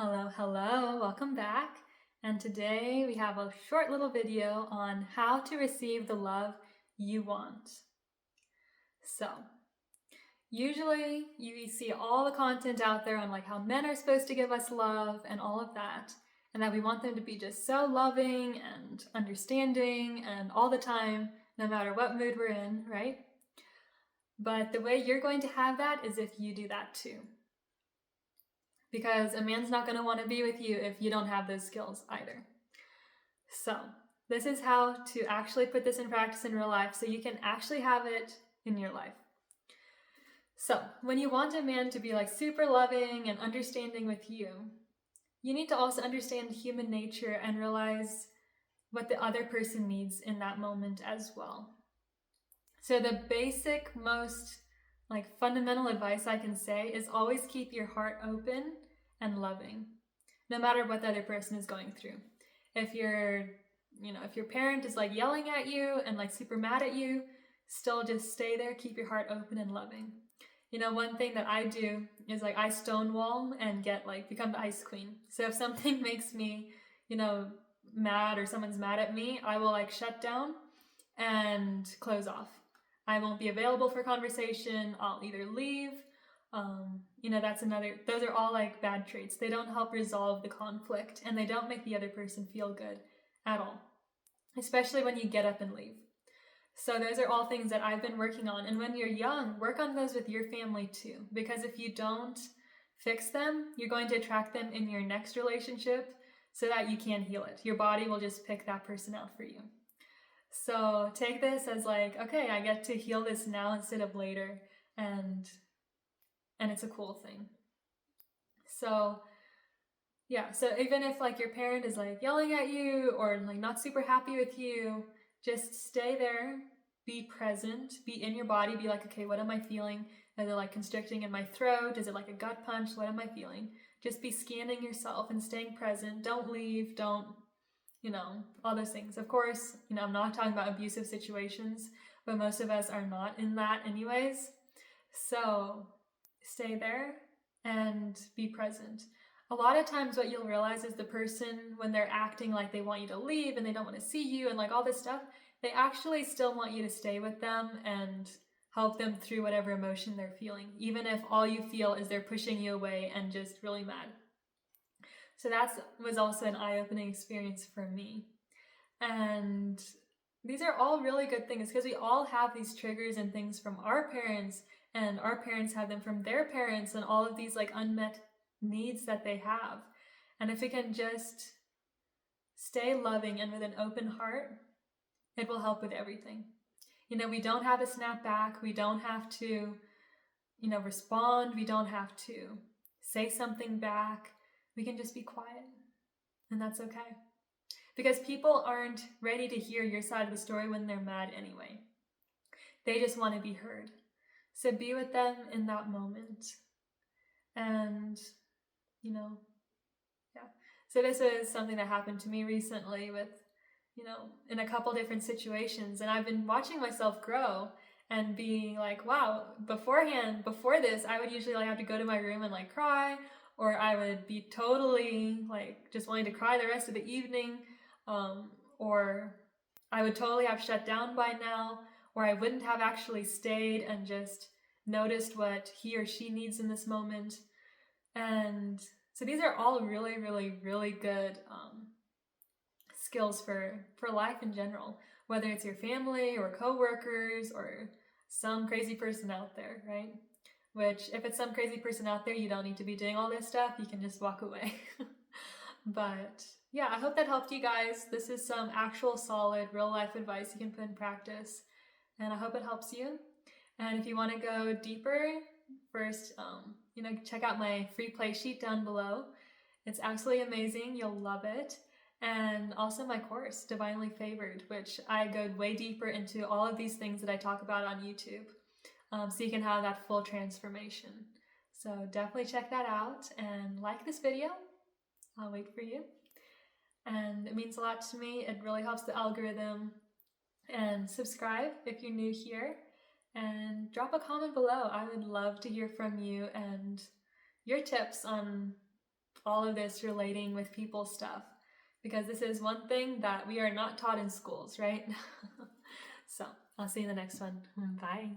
Hello, hello, welcome back. And today we have a short little video on how to receive the love you want. So, usually you see all the content out there on like how men are supposed to give us love and all of that, and that we want them to be just so loving and understanding and all the time, no matter what mood we're in, right? But the way you're going to have that is if you do that too. Because a man's not going to want to be with you if you don't have those skills either. So, this is how to actually put this in practice in real life so you can actually have it in your life. So, when you want a man to be like super loving and understanding with you, you need to also understand human nature and realize what the other person needs in that moment as well. So, the basic, most fundamental advice I can say is always keep your heart open and loving, no matter what the other person is going through. If your parent is like yelling at you and like super mad at you, still just stay there, keep your heart open and loving. One thing that I do is like I stonewall and become the ice queen. So if something makes me, mad or someone's mad at me, I will like shut down and close off. I won't be available for conversation. I'll either leave. Those are all like bad traits. They don't help resolve the conflict and they don't make the other person feel good at all, especially when you get up and leave. So those are all things that I've been working on. And when you're young, work on those with your family too, because if you don't fix them, you're going to attract them in your next relationship so that you can heal it. Your body will just pick that person out for you. So take this as like, okay, I get to heal this now instead of later, and it's a cool thing. So yeah, so even if like your parent is like yelling at you or like not super happy with you, just stay there, be present, be in your body, be like, okay, what am I feeling? Is it like constricting in my throat? Is it like a gut punch? What am I feeling? Just be scanning yourself and staying present. Don't leave, don't all those things. Of course, I'm not talking about abusive situations, but most of us are not in that anyways. So stay there and be present. A lot of times what you'll realize is the person, when they're acting like they want you to leave and they don't want to see you and like all this stuff, they actually still want you to stay with them and help them through whatever emotion they're feeling, even if all you feel is they're pushing you away and just really mad. So that was also an eye-opening experience for me. And these are all really good things because we all have these triggers and things from our parents, and our parents have them from their parents, and all of these like unmet needs that they have. And if we can just stay loving and with an open heart, it will help with everything. We don't have to snap back. We don't have to, respond. We don't have to say something back. We can just be quiet, and that's okay. Because people aren't ready to hear your side of the story when they're mad anyway. They just want to be heard. So be with them in that moment. And, yeah. So this is something that happened to me recently with, in a couple different situations. And I've been watching myself grow and being like, wow, before this, I would usually have to go to my room and like cry, or I would be totally like just wanting to cry the rest of the evening. Or I would totally have shut down by now, or I wouldn't have actually stayed and just noticed what he or she needs in this moment. And so these are all really, really, really good skills for life in general, whether it's your family or coworkers or some crazy person out there, right? Which, if it's some crazy person out there, you don't need to be doing all this stuff. You can just walk away. But yeah, I hope that helped you guys. This is some actual solid real life advice you can put in practice, and I hope it helps you. And if you want to go deeper, first, check out my free play sheet down below. It's absolutely amazing. You'll love it. And also my course, Divinely Favored, which I go way deeper into all of these things that I talk about on YouTube. So you can have that full transformation. So definitely check that out and like this video. I'll wait for you. And it means a lot to me. It really helps the algorithm. And subscribe if you're new here. And drop a comment below. I would love to hear from you and your tips on all of this relating with people stuff, because this is one thing that we are not taught in schools, right? So I'll see you in the next one. Bye.